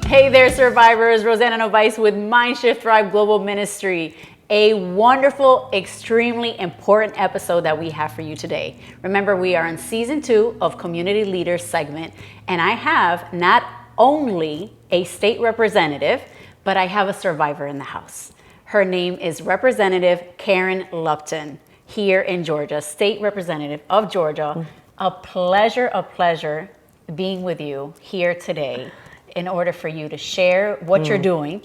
Hey there, survivors. Rosanna Novice with Mindshift Thrive Global Ministry. A wonderful, extremely important episode that we have for you today. Remember, we are in season 2 of Community Leaders segment, and I have not only a state representative, but I have a survivor in the house. Her name is Representative Karen Lupton here in Georgia, State Representative of Georgia. A pleasure being with you here today in order for you to share what you're doing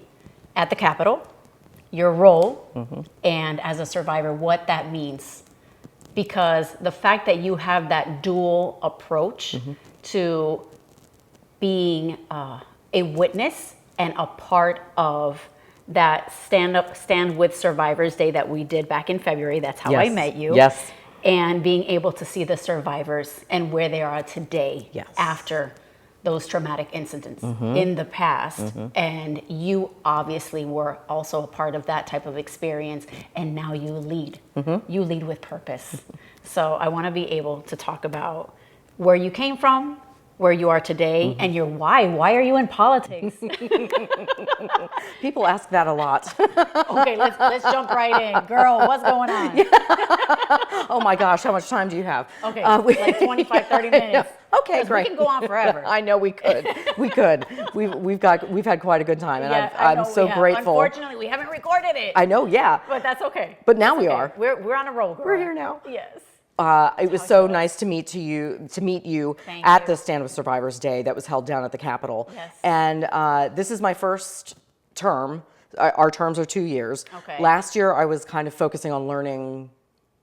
at the Capitol, your role, and as a survivor, what that means. Because the fact that you have that dual approach to being a witness and a part of that Stand With Survivors Day that we did back in February, that's how I met you. Yes. And being able to see the survivors and where they are today after those traumatic incidents in the past. And you obviously were also a part of that type of experience, and now you lead. You lead with purpose. So I want to be able to talk about where you came from, where you are today, and your why. Why are you in politics? People ask that a lot. Okay, let's jump right in. Girl, what's going on? Oh my gosh, how much time do you have? Okay, like 25, 30 minutes. Okay, great. We can go on forever. I know we could. We could. We've had quite a good time, and I'm so grateful. Unfortunately, we haven't recorded it. I know, yeah. But that's okay. But now we are. We're on a roll, girl. We're here now. Yes. It was so nice to meet you at the Stand With Survivors Day that was held down at the Capitol. Yes. And this is my first term. Our terms are 2 years. Okay. Last year, I was kind of focusing on learning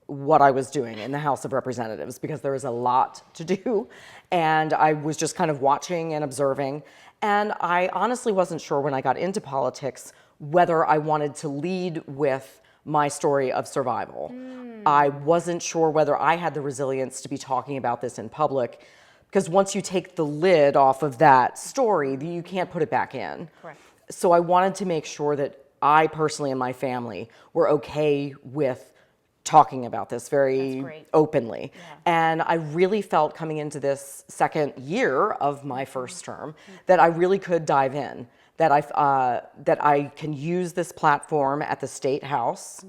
what I was doing in the House of Representatives because there was a lot to do. And I was just kind of watching and observing. And I honestly wasn't sure when I got into politics whether I wanted to lead with my story of survival. I wasn't sure whether I had the resilience to be talking about this in public, because once you take the lid off of that story, you can't put it back in. Correct. So I wanted to make sure that I personally and my family were okay with talking about this very openly. Yeah. And I really felt coming into this second year of my first term that I really could dive in, that I can use this platform at the State House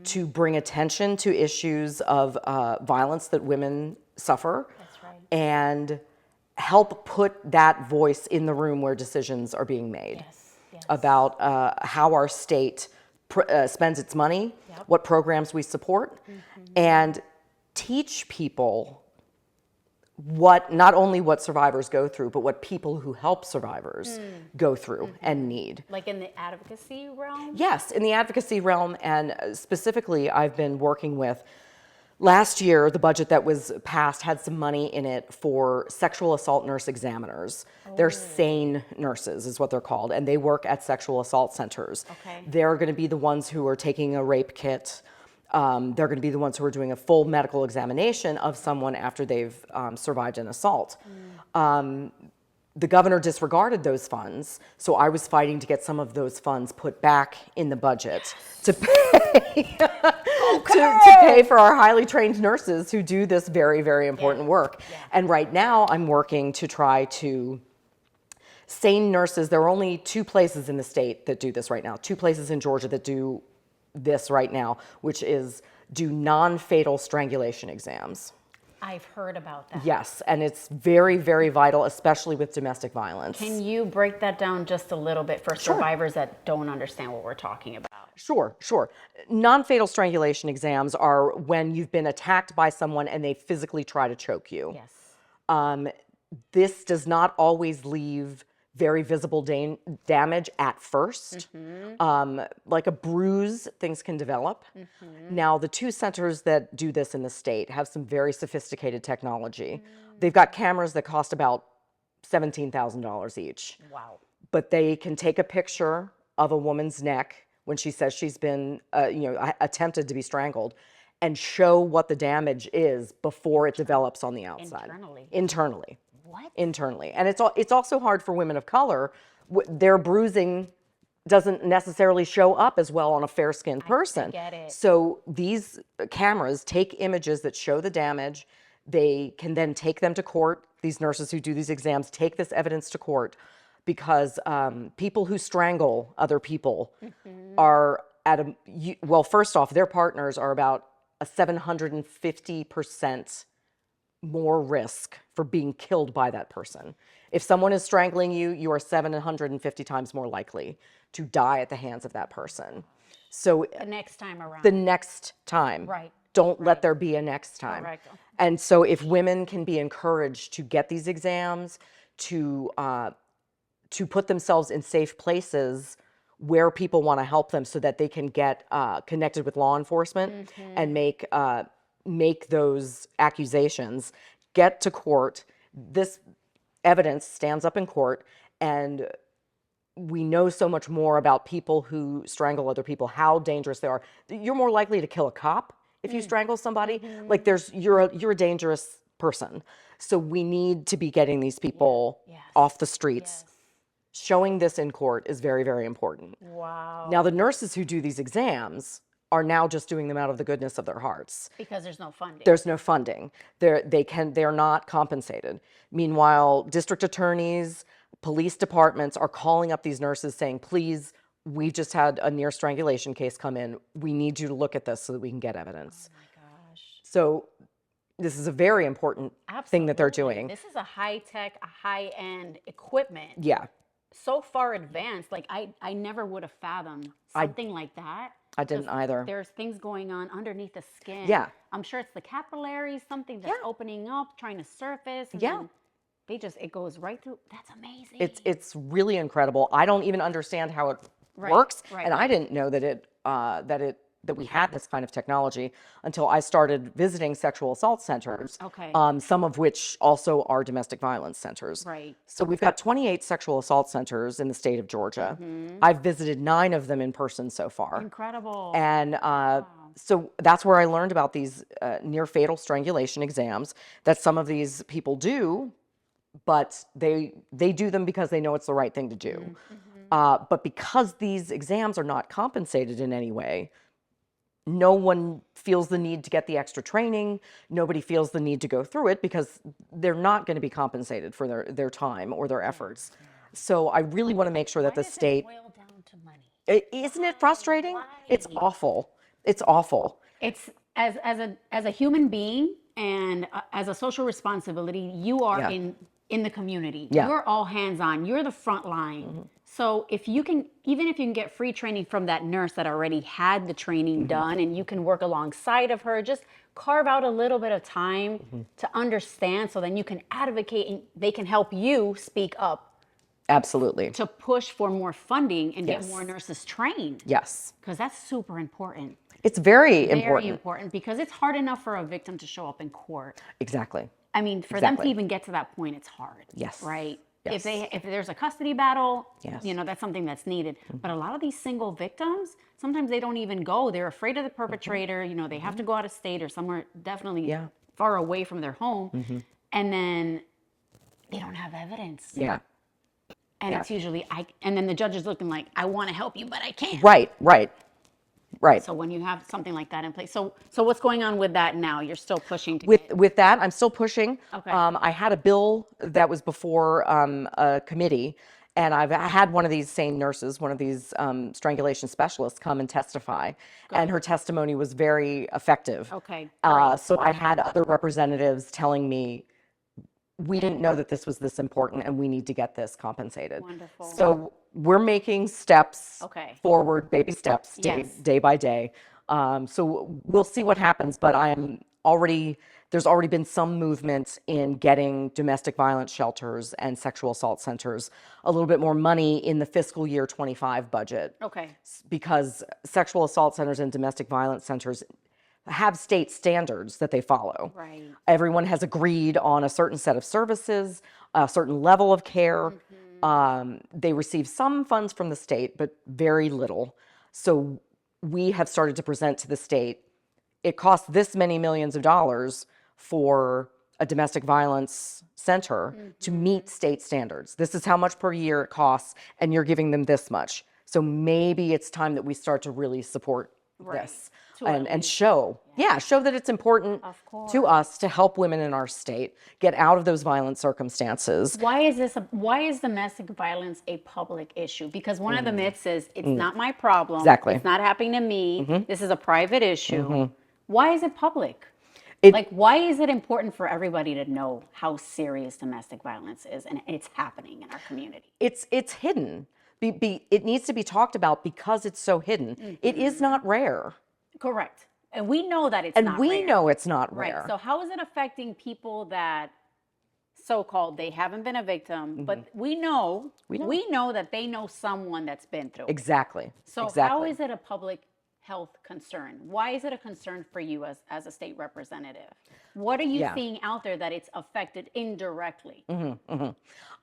to bring attention to issues of violence that women suffer. That's right. And help put that voice in the room where decisions are being made about how our state spends its money, what programs we support, and teach people not only what survivors go through, but what people who help survivors go through and need. Like in the advocacy realm? Yes, in the advocacy realm, and specifically I've been working with, last year the budget that was passed had some money in it for sexual assault nurse examiners. They're SANE nurses is what they're called, and they work at sexual assault centers. Okay. They're going to be the ones who are taking a rape kit. They're going to be the ones who are doing a full medical examination of someone after they've survived an assault. The governor disregarded those funds, so I was fighting to get some of those funds put back in the budget to pay to pay for our highly trained nurses who do this very, very important work. And right now I'm working to try to SANE nurses. There are only 2 places in the state that do this right now, 2 places in Georgia that do this right now, which is do non-fatal strangulation exams. I've heard about that. Yes, and it's very, very vital, especially with domestic violence. Can you break that down just a little bit for survivors that don't understand what we're talking about? Sure. Non-fatal strangulation exams are when you've been attacked by someone and they physically try to choke you. Yes. This does not always leave very visible damage at first. Like a bruise, things can develop. Now, the 2 centers that do this in the state have some very sophisticated technology. They've got cameras that cost about $17,000 each. Wow. But they can take a picture of a woman's neck when she says she's been attempted to be strangled, and show what the damage is before it develops on the outside. Internally. What? Internally. And it's also hard for women of color. Their bruising doesn't necessarily show up as well on a fair-skinned person. I get it. So these cameras take images that show the damage. They can then take them to court. These nurses who do these exams take this evidence to court. because people who strangle other people are at well, first off, their partners are about a 750% more risk for being killed by that person. If someone is strangling you, you are 750 times more likely to die at the hands of that person. So The next time around. the next time, Right. don't let there be a next time. Correct. And so if women can be encouraged to get these exams, to put themselves in safe places where people want to help them so that they can get connected with law enforcement and make those accusations, get to court. This evidence stands up in court, and we know so much more about people who strangle other people, how dangerous they are. You're more likely to kill a cop if you strangle somebody. Like you're a dangerous person. So we need to be getting these people off the streets. Showing this in court is very, very important. Wow. Now, the nurses who do these exams are now just doing them out of the goodness of their hearts. Because there's no funding. There's no funding. They're not compensated. Meanwhile, district attorneys, police departments are calling up these nurses saying, please, we just had a near strangulation case come in. We need you to look at this so that we can get evidence. Oh my gosh. So this is a very important thing that they're doing. This is a high-tech, a high-end equipment. Yeah. So far advanced. Like I never would have fathomed something like that. I didn't either. There's things going on underneath the skin. Yeah. I'm sure it's the capillaries, something that's opening up, trying to surface. And then it goes right through. That's amazing. It's really incredible. I don't even understand how it works. And I didn't know that that we had this kind of technology until I started visiting sexual assault centers. Okay. Some of which also are domestic violence centers. Right. So we've got 28 sexual assault centers in the state of Georgia. I've visited 9 of them in person so far. Incredible. And so that's where I learned about these near fatal strangulation exams that some of these people do, but they do them because they know it's the right thing to do. But because these exams are not compensated in any way, no one feels the need to get the extra training. Nobody feels the need to go through it because they're not going to be compensated for their time or their efforts. So I really want to make sure that the state... Why does it boil down to money? Isn't it frustrating? Why? It's awful. It's awful. It's as a human being and as a social responsibility, you are in the community. You're all hands-on. You're the front line. So if you can, even if you can get free training from that nurse that already had the training done, and you can work alongside of her, just carve out a little bit of time to understand, so then you can advocate and they can help you speak up. Absolutely. To push for more funding and get more nurses trained. Yes. Because that's super important. It's very important. Very important, because it's hard enough for a victim to show up in court. Exactly. I mean, for them to even get to that point, it's hard. Yes. Right? Yes. If there's a custody battle, Yes. you know, that's something that's needed. But a lot of these single victims, sometimes they don't even go. They're afraid of the perpetrator. You know, they have to go out of state or somewhere definitely far away from their home. And then they don't have evidence. Yeah. And it's usually, and then the judge is looking like, I want to help you, but I can't. Right, right, right. So when you have something like that in place, so what's going on with that now? You're still pushing to With that, I'm still pushing. Okay. I had a bill that was before a committee, and I had one of these SANE nurses, one of these strangulation specialists, come and testify, and her testimony was very effective. Okay. So I had other representatives telling me, we didn't know that this was this important and we need to get this compensated. Wonderful. So we're making steps forward, baby steps, day by day. So we'll see what happens, but there's already been some movement in getting domestic violence shelters and sexual assault centers a little bit more money in the fiscal year 25 budget. Okay. Because sexual assault centers and domestic violence centers have state standards that they follow. Right. Everyone has agreed on a certain set of services, a certain level of care. They receive some funds from the state, but very little. So we have started to present to the state, it costs this many millions of dollars for a domestic violence center to meet state standards. This is how much per year it costs, and you're giving them this much. So maybe it's time that we start to really support this. and show, show that it's important to us to help women in our state get out of those violent circumstances. Why is domestic violence a public issue? Because one of the myths is it's not my problem. Exactly. It's not happening to me. This is a private issue. Why is it public? Why is it important for everybody to know how serious domestic violence is and it's happening in our community? It's hidden. It needs to be talked about because it's so hidden. It is not rare. Correct. And we know that it's not rare. And we know it's not rare. Right. So how is it affecting people that so-called they haven't been a victim, but we know that they know someone that's been through it. Exactly. So how is it a public health concern? Why is it a concern for you as a state representative? What are you seeing out there that it's affected indirectly?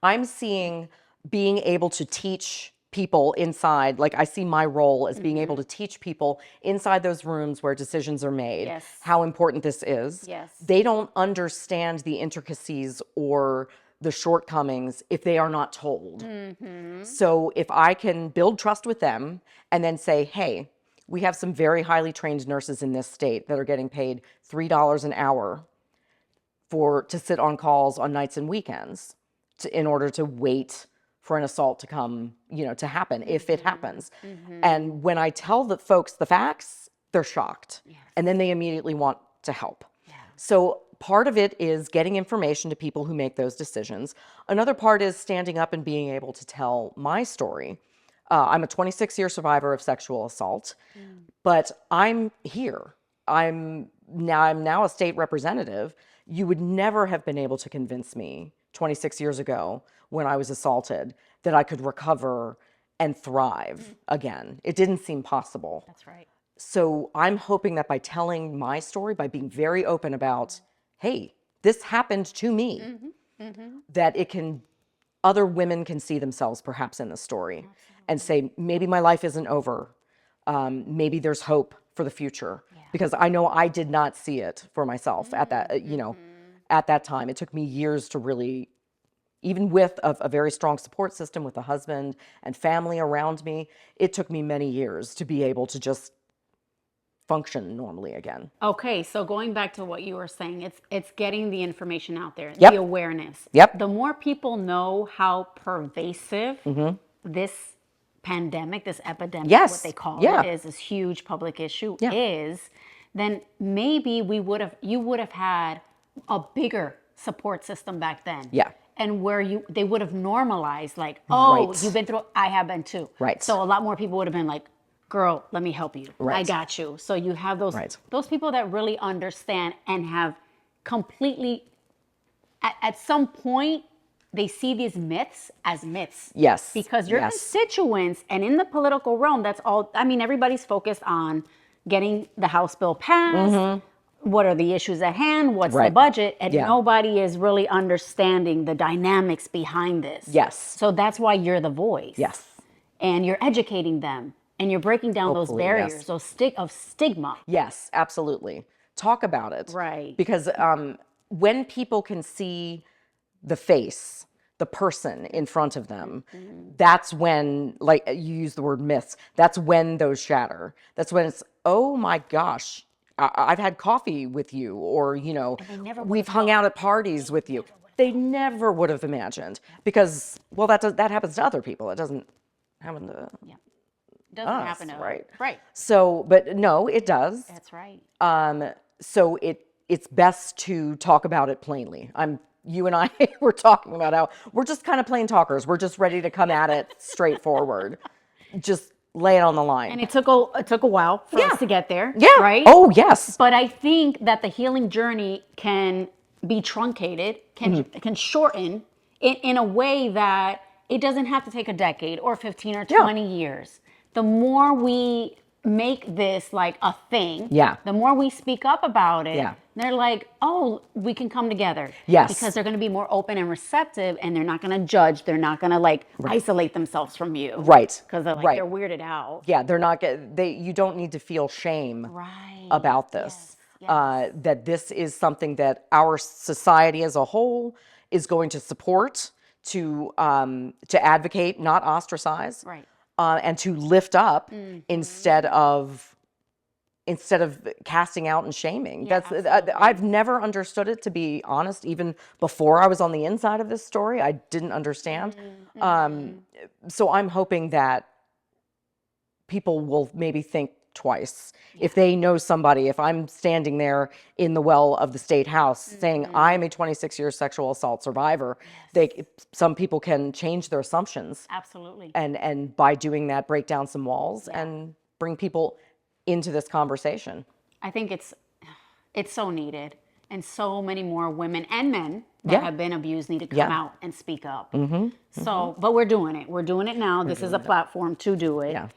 I'm seeing being able to teach people inside, like I see my role as being able to teach people inside those rooms where decisions are made, how important this is. Yes. They don't understand the intricacies or the shortcomings if they are not told. So if I can build trust with them and then say, hey, we have some very highly trained nurses in this state that are getting paid $3 an hour to sit on calls on nights and weekends in order to wait for an assault to come, to happen, if it happens. And when I tell the folks the facts, they're shocked. And then they immediately want to help. So part of it is getting information to people who make those decisions. Another part is standing up and being able to tell my story. I'm a 26-year survivor of sexual assault, but I'm here. I'm now a state representative. You would never have been able to convince me 26 years ago when I was assaulted that I could recover and thrive again. It didn't seem possible. That's right. So I'm hoping that by telling my story, by being very open about, hey, this happened to me, that other women can see themselves perhaps in the story and say, maybe my life isn't over. Maybe there's hope for the future, because I know I did not see it for myself at that, at that time. It took me years to really, even with a very strong support system with a husband and family around me, it took me many years to be able to just function normally again. Okay, so going back to what you were saying, it's getting the information out there, Yep. the awareness. Yep. The more people know how pervasive this pandemic, this epidemic, what they call it is, this huge public issue is, then maybe you would have had a bigger support system back then. Yeah. And where they would have normalized, like, oh, you've been through, I have been too. Right. So a lot more people would have been like, girl, let me help you. Right. I got you. So you have those people that really understand and have completely, at some point, they see these myths as myths. Yes. Because your constituents and in the political realm, that's all, I mean, everybody's focused on getting the House bill passed. What are the issues at hand? What's the budget? And nobody is really understanding the dynamics behind this. Yes. So that's why you're the voice. Yes. And you're educating them. And you're breaking down those barriers, those of stigma. Yes, absolutely. Talk about it. Right. Because when people can see the face, the person in front of them, that's when, like you use the word myths, that's when those shatter. That's when it's, oh my gosh, I've had coffee with you, or, we've hung out at parties with you. They never would have imagined, because, well, that happens to other people. It doesn't happen to Doesn't happen to right. So, but no, it does. That's right. So it's best to talk about it plainly. You and I were talking about how we're just kind of plain talkers. We're just ready to come at it straightforward. Just lay it on the line. And it took a while for us to get there. Yeah. Right. Oh yes. But I think that the healing journey can be truncated, can shorten in a way that it doesn't have to take a decade or 15 or 20 years. The more we make this like a thing, the more we speak up about it, they're like, oh, we can come together. Yes. Because they're going to be more open and receptive, and they're not going to judge. They're not going to isolate themselves from you. Right. Because they're like, they're weirded out. Yeah, they're not, you don't need to feel shame about this. Yes. That this is something that our society as a whole is going to support, to advocate, not ostracize. Right. And to lift up instead of instead of casting out and shaming. Yeah, That's absolutely. I've never understood it, to be honest. Even before I was on the inside of this story, I didn't understand. So I'm hoping that people will maybe think twice if they know somebody. If I'm standing there in the well of the state house saying I'm a 26-year sexual assault survivor, some people can change their assumptions, Absolutely. and by doing that, break down some walls and bring people into this conversation. I think it's so needed, and so many more women and men that have been abused need to come out and speak up. So, but we're doing it. We're doing it now. This is a platform to do it. Yeah.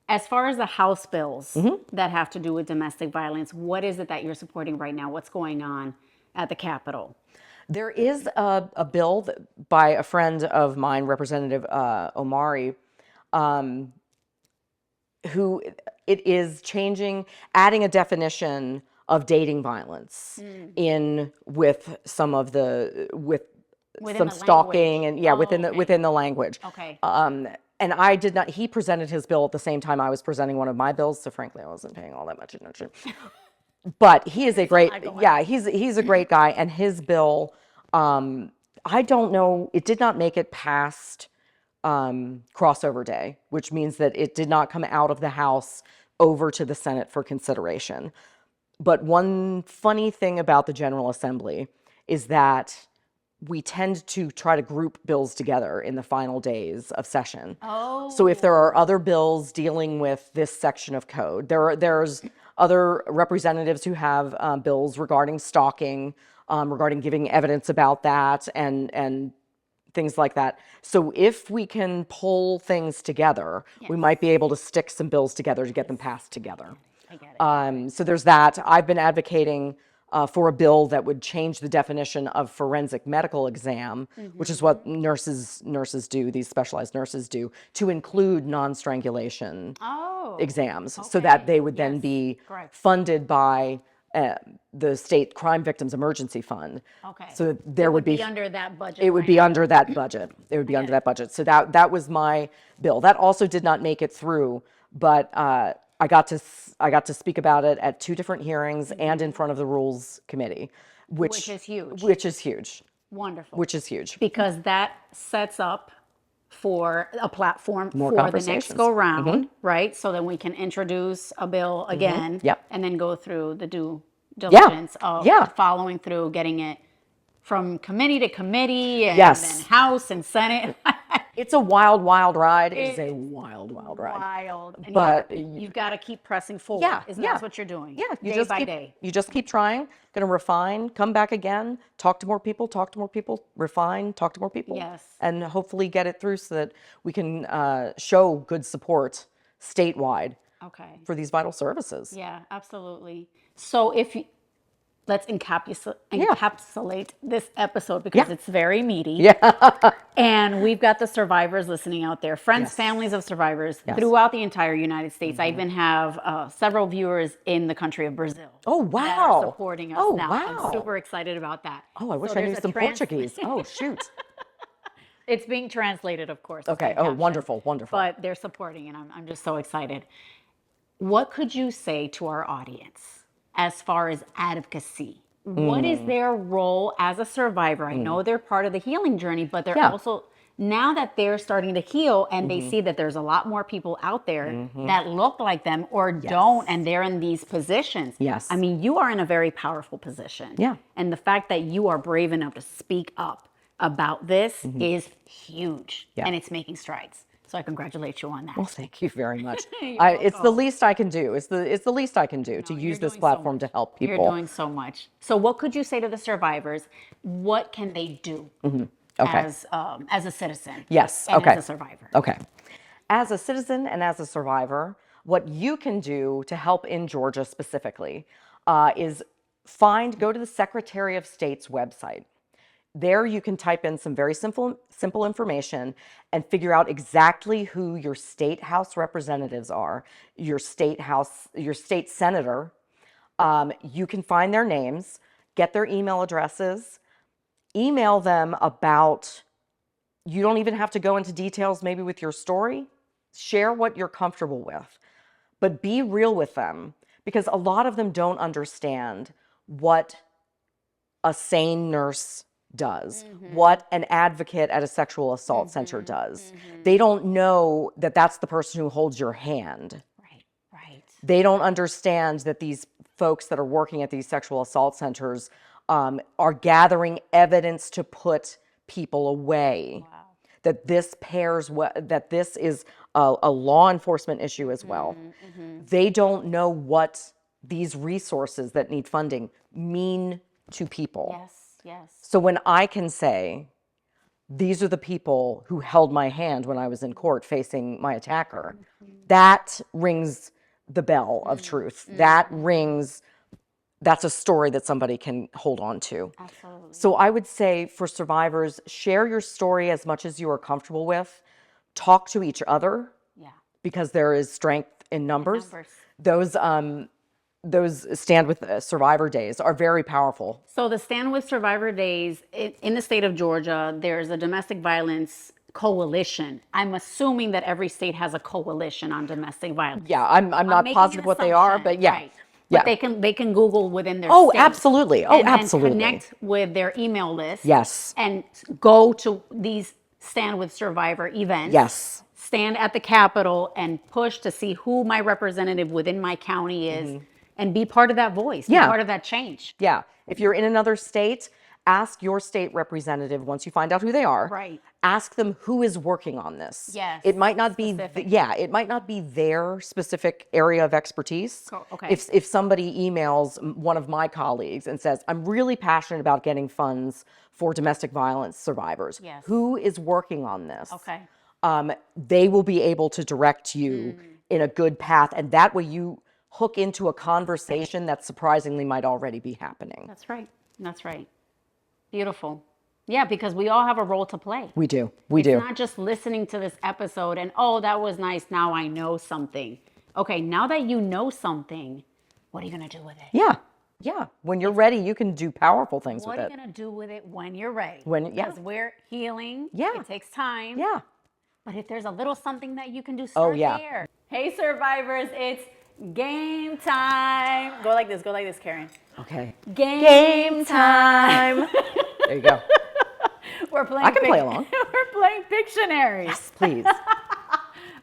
As far as the House bills that have to do with domestic violence, what is it that you're supporting right now? What's going on at the Capitol? There is a bill by a friend of mine, Representative Omari, who it is adding a definition of dating violence in with some of the Within some the stalking language. and within the language. Okay. And I did not. He presented his bill at the same time I was presenting one of my bills, so frankly, I wasn't paying all that much attention. But he is a great, he's a great guy, and his bill, I don't know, it did not make it past crossover day, which means that it did not come out of the House over to the Senate for consideration. But one funny thing about the General Assembly is that we tend to try to group bills together in the final days of session. Oh. So if there are other bills dealing with this section of code, there's other representatives who have bills regarding stalking, regarding giving evidence about that, and things like that. So if we can pull things together, we might be able to stick some bills together to get them passed together. I get it. So there's that. I've been advocating for a bill that would change the definition of forensic medical exam, which is what nurses do, these specialized nurses do, to include non-strangulation exams, so that they would then be funded by the state crime victims emergency fund. Okay. So there would be under that budget. it would be under that budget. It would be under that budget. So that was my bill. That also did not make it through, but I got to speak about it at 2 different hearings and in front of the Rules Committee, which is huge. Which is huge. Wonderful. Which is huge. Because that sets up for a platform More for the conversations. next go round, right? So that we can introduce a bill again, Yep. and then go through the due diligence of following through, getting it from committee to committee, and then House and Senate. It's a wild, wild ride. It's a wild, wild ride. Wild. And But you've got to keep pressing forward. Yeah, Isn't yeah. that what you're doing? Yeah, day by day. You just keep trying. Going to refine, come back again, talk to more people, refine, talk to more people. Yes. And hopefully get it through so that we can show good support statewide for these vital services. Yeah, absolutely. So let's encapsulate this episode, because it's very meaty. Yeah. And we've got the survivors listening out there, friends, families of survivors throughout the entire United States. I even have several viewers in the country of Brazil. Oh, wow. That are supporting us now. Wow. I'm super excited about that. Oh, I wish I knew some Portuguese. Oh, shoot. It's being translated, of course. Okay. Oh, wonderful, wonderful. But they're supporting, and I'm just so excited. What could you say to our audience as far as advocacy? What is their role as a survivor? I know they're part of the healing journey, but they're also, now that they're starting to heal and they see that there's a lot more people out there that look like them or don't, and they're in these positions. Yes. I mean, you are in a very powerful position. Yeah. And the fact that you are brave enough to speak up about this is huge. Yeah. And it's making strides. So I congratulate you on that. Well, thank you very much. It's the least I can do. It's the least I can do to use this platform to help people. You're doing so much. So what could you say to the survivors? What can they do as a citizen? Yes. And as a survivor? Okay. As a citizen and as a survivor, what you can do to help in Georgia specifically is go to the Secretary of State's website. There you can type in some very simple information and figure out exactly who your state house representatives are, your state senator. You can find their names, get their email addresses, email them about, you don't even have to go into details maybe with your story, share what you're comfortable with, but be real with them, because a lot of them don't understand what a SANE nurse does, what an advocate at a sexual assault center does. They don't know that that's the person who holds your hand. Right. They don't understand that these folks that are working at these sexual assault centers are gathering evidence to put people away. Wow. That this that this is a law enforcement issue as well. They don't know what these resources that need funding mean to people. Yes. So when I can say, these are the people who held my hand when I was in court facing my attacker, that rings the bell of truth. That's a story that somebody can hold on to. Absolutely. So I would say for survivors, share your story as much as you are comfortable with. Talk to each other. Yeah. Because there is strength in numbers. Those Stand With Survivor days are very powerful. So the Stand With Survivor days in the state of Georgia, there's a domestic violence coalition. I'm assuming that every state has a coalition on domestic violence. Yeah, I'm not positive what they are, but yeah. Right. But they can Google within their Oh, state. absolutely. Oh, and absolutely. connect with their email list. Yes. And go to these Stand With Survivor events. Yes. Stand at the Capitol and push to see who my representative within my county is and be part of that voice, be part of that change. Yeah. If you're in another state, ask your state representative once you find out who they are. Right. Ask them who is working on this. Yes. It might not be it might not be their specific area of expertise. Okay. If somebody emails one of my colleagues and says, "I'm really passionate about getting funds for domestic violence survivors." Yes. Who is working on this? Okay. They will be able to direct you in a good path, and that way you hook into a conversation that surprisingly might already be happening. That's right. Beautiful. Yeah, because we all have a role to play. We do. It's not just listening to this episode and, oh, that was nice, now I know something. Okay, now that you know something, what are you going to do with it? Yeah. When you're ready, you can do powerful things with it. What are you going to do with it when you're ready? Because we're healing. Yeah. It takes time. Yeah. But if there's a little something that you can do, start there. Hey, survivors, it's game time. Go like this, Karen. Okay. Game time. There you go. We're playing. I can play along. We're playing Pictionary. Yes, please.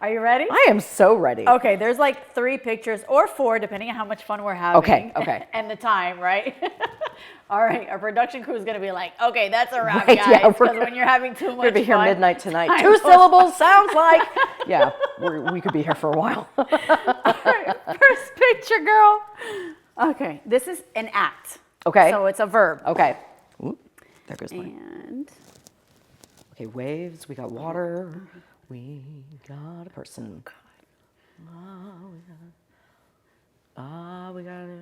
Are you ready? I am so ready. Okay, there's like 3 pictures or 4, depending on how much fun we're having. Okay. And the time, right? All right, our production crew is going to be like, okay, that's a wrap, Right, guys. yeah, Because when you're having too much fun. We'll be here midnight tonight. 2 syllables sounds like. Yeah, we could be here for a while. All right, first picture, girl. Okay, this is an act. Okay. So it's a verb. Okay. Ooh, there goes mine. And Okay, waves. We got water. We got a person. We got it.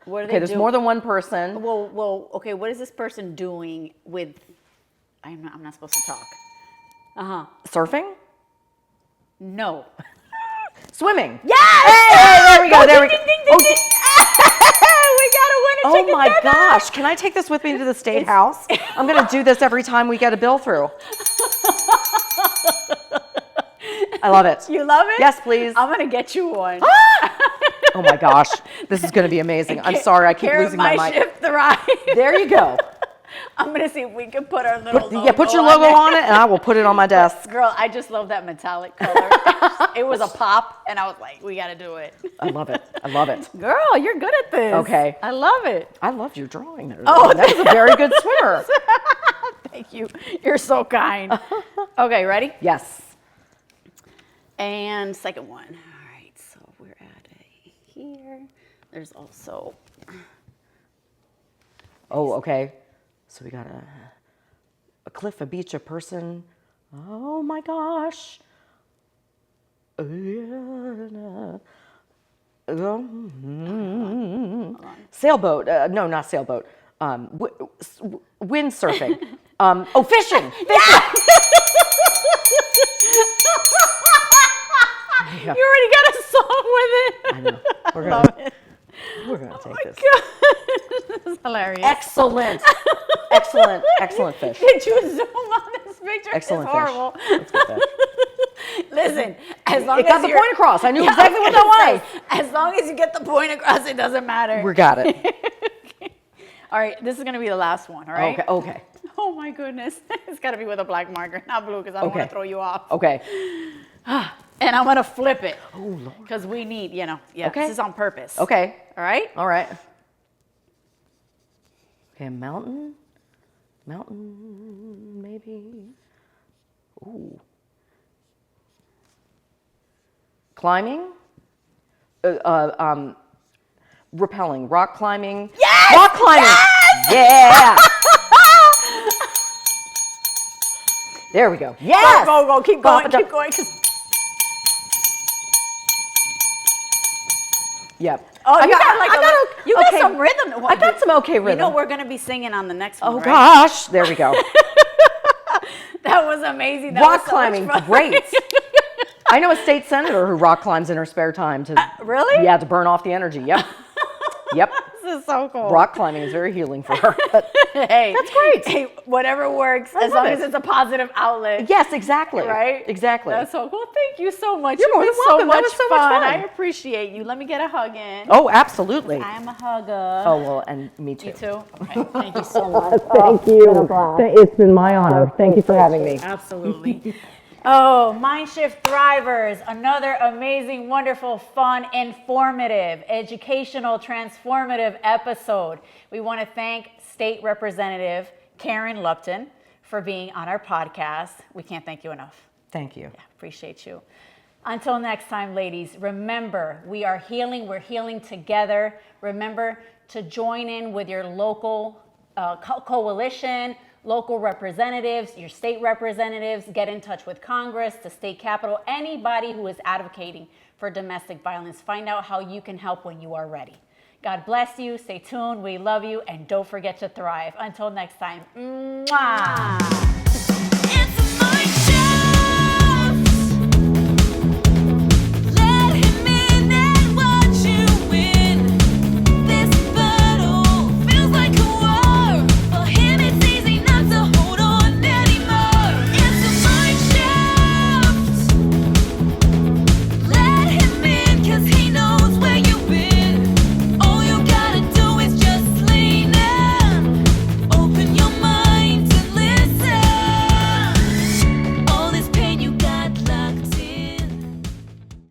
what are Okay, they there's doing? more than one person. Well, okay, what is this person doing with, I'm not supposed to talk. Surfing? No. Swimming. Yes! Hey, there we go. There we go. Ding, ding, ding, ding. We got to win a Oh chicken my dinner. gosh, can I take this with me to the state house? I'm going to do this every time we get a bill through. I love it. You love it? Yes, please. I'm going to get you one. Oh my gosh, this is going to be amazing. I'm sorry, I keep losing my mic. Shift thrive. There you go. I'm going to see if we can put our little logo Yeah, put your logo on it and I will put it on my desk. Girl, I just love that metallic color. It was a pop and I was like, we got to do it. I love it. I love it. Girl, you're good at this. Okay. I love it. I loved your drawing there. Oh, that was a very good swimmer. Thank you. You're so kind. Okay, ready? Yes. And second one. All right, so we're at here. There's also. Oh, okay. So we got a cliff, a beach, a person. Oh my gosh. Sailboat. No, not sailboat. Windsurfing. Fishing. Yeah! Yeah. You already got a song with it. I know. We're gonna take this. This is hilarious. Excellent. Excellent fish. Did you zoom on this picture? Excellent It's horrible. fish. Let's get that. Listen, as long It as got the you're- point across. I knew Yeah, exactly I what was gonna that was. say, As long as you get the point across, it doesn't matter. We got it. Okay. All right, this is going to be the last one, all right? Okay. Oh my goodness. It's got to be with a black marker, not blue, because I don't want to throw you off. Okay. And I'm going to flip it. Oh, Lord. Because we need, Okay. this is on purpose. Okay. All right? All right. Okay, mountain, maybe. Ooh. Climbing. Rappelling, rock climbing. Yes! Rock climbing. Yes! Yeah. There we go. Yes. Go. Keep going. Jump. Keep going. Yep. Oh, you got some rhythm. I got some okay rhythm. You know, we're going to be singing on the next one, Oh, right? gosh. There we go. That was amazing. That Rock was so much climbing, fun. great. I know a state senator who rock climbs in her spare time to really? Yeah, to burn off the energy. Yep. Yep. This is so cool. Rock climbing is very healing for her. But Hey, that's great. Hey, whatever works, as love long it. as it's a positive outlet. Yes, exactly. Right? Exactly. That's so cool. Thank you so much. You're more You've than been welcome. That was so much fun. I appreciate you. Let me get a hug in. Oh, absolutely. I am a hugger. Oh, well, and me too. You too? Okay. Thank you so much. Thank you. It's been my honor. Thank you for having me. Absolutely. Oh, Mindshift Thrivers, another amazing, wonderful, fun, informative, educational, transformative episode. We want to thank State Representative Karen Lupton for being on our podcast. We can't thank you enough. Thank you. Yeah, appreciate you. Until next time, ladies, remember, we are healing. We're healing together. Remember to join in with your local coalition, local representatives, your state representatives. Get in touch with Congress, the state capitol, anybody who is advocating for domestic violence. Find out how you can help when you are ready. God bless you. Stay tuned. We love you. And don't forget to thrive. Until next time. Mwah.